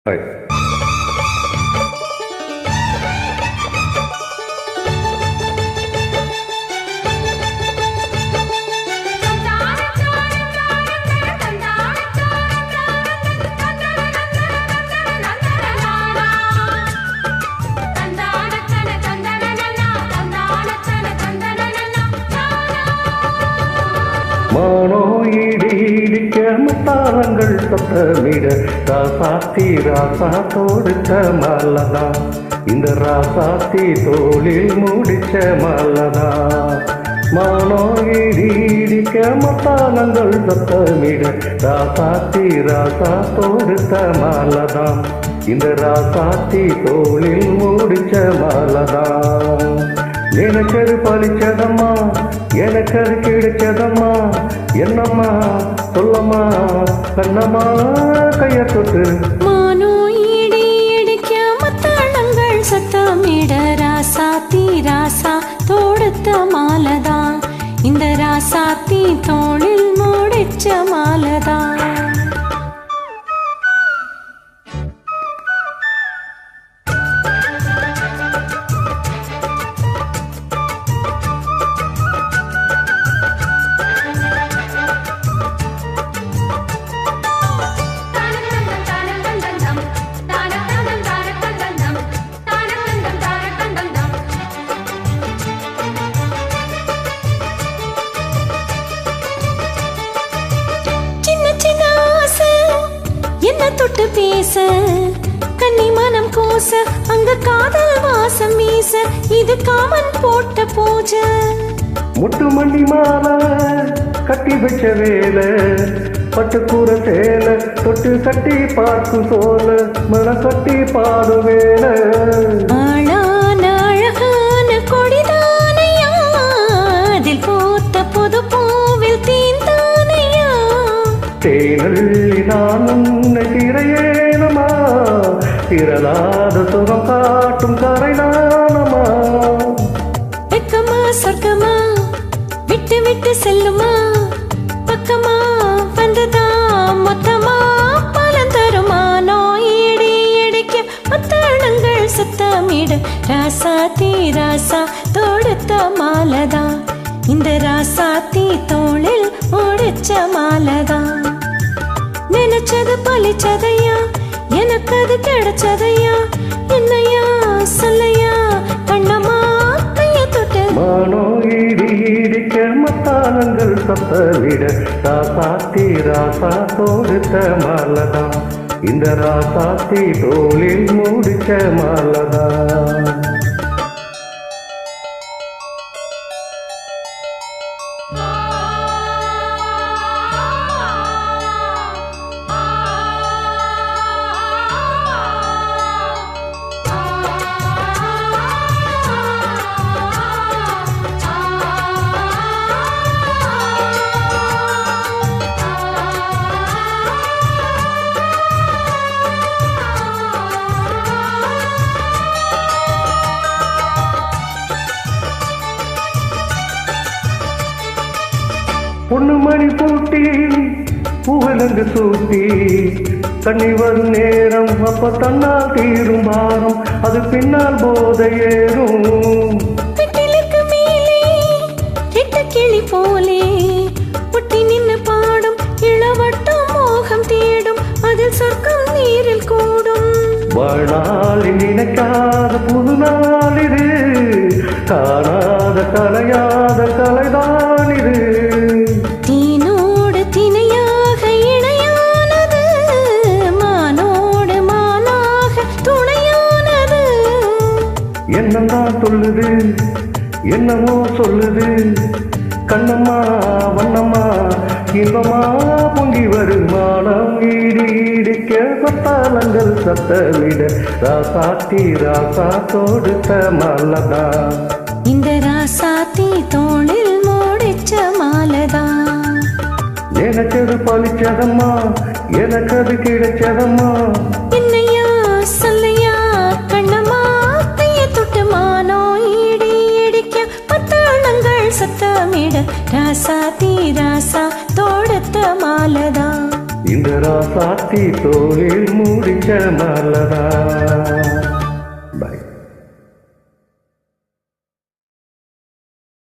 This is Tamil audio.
はい。மானோ இடிக்க முத்தாளங்கள் சத்தமிட ராசாத்தி ராசா தோடுத்த மல்லதா இந்த ராசாத்தி தோளில் முடிச்ச மல்லதா மானோ இடிக்க முத்தாளங்கள் சத்தமிட ராசாத்தி ராசா தோடுத்த மல்லதா இந்த ராசாத்தி தோளில் முடிச்ச மல்லதா எனக்கது பழிச்சதம்மா எனக்கது கிடைச்சதம்மா என்னம்மா சொல்லம்மா கண்ணம்மா கைய தொட்டு மானோ இடி இடிக்க மத்தாளங்கள் சத்தமிட ராசாத்தி ராசா தோடுத்த மாலதா இந்த ராசாத்தி தோளில் முடிச்ச மாலதா என்ன தொட்டு பேச கண்ணி மனம் கோச அங்க காதல் வாசம் வீச இது காமன் போட்ட பூஜை முட்டு மண்டி மாலை கட்டி வச்ச வேலை பட்டுக்கூற சேல தொட்டு கட்டி பார்க்கும் சோல மன கட்டி பாடு வேலை ஆளான அழகான கொடிதானையா அதில் போத்த புது பூவில் தீந்தானையா தேனள்ளி நான் உன்னை திரையேனமா திரளாத சுகம் காட்டும் கரைதானமா வெக்கமா சொர்க்கமா விட்டு விட்டு செல்லுமா பக்கமா வந்ததா மொத்தமா பலன் தருமா நோயிடி இடிக்க மத்தாளங்கள் சத்தமிட ராசாத்தி ராசா தொடுத்த மாலதா இந்த ராசாத்தி தோளில் முடிச்ச மாலதா நினைச்சது பழிச்சதையா எனக்கு அது கிடைச்சதையா என்னையா சொல்லையா கண்ணம்மா கைய தொட்டு மானோ இடிக்க மத்தாளங்கள் சத்தமிட ராசாத்தி ராசா தோடுத்த மாலதா இந்த ராசாத்தி தோளில் முடிச்ச மாலதா பொண்ணு மணி பூட்டி பூவிலங்கு சூட்டி தண்ணி வரும் நேரம் அப்ப தன்னால் தீரும் பாரம் அது பின்னால் போதை ஏறும் வெட்டிலுக்கு மேலே ரெட்ட கிளி போலே ஒட்டி நின்னு பாடும் இளவட்டம் மோகம் தேடும் அதில் சொர்க்கம் நீரில் கூடும் வாழ்நாளில் நினைக்காத புது நாள் இது காணாத கலையாத கலைதான் இது தீனோடு திணையாக இணையானது மானோடு மானாக துணையானது என்னதான் சொல்லுது என்னமோ சொல்லுது கண்ணம்மா வண்ணம்மா இன்பமா பொங்கி வருமானம் இடிக்க மத்தாளங்கள் சத்தமிட ராசாத்தி ராசா தொடுத்த மல்லதா இந்த ராசாத்தி தோளில் முடிச்ச மாலதா எனக்கது பழிச்சதம்மா எனக்கது கிடைச்சதம்மா என்னையா சொல்லையா கண்ணம்மா கைய தொட்டு மானோ இடி இடிக்க மத்தாளங்கள் சத்தமிட ராசாத்தி ராசா தோடுத்த மாலதா இந்த ராசாத்தி தோளில் முடிச்ச நல்லதா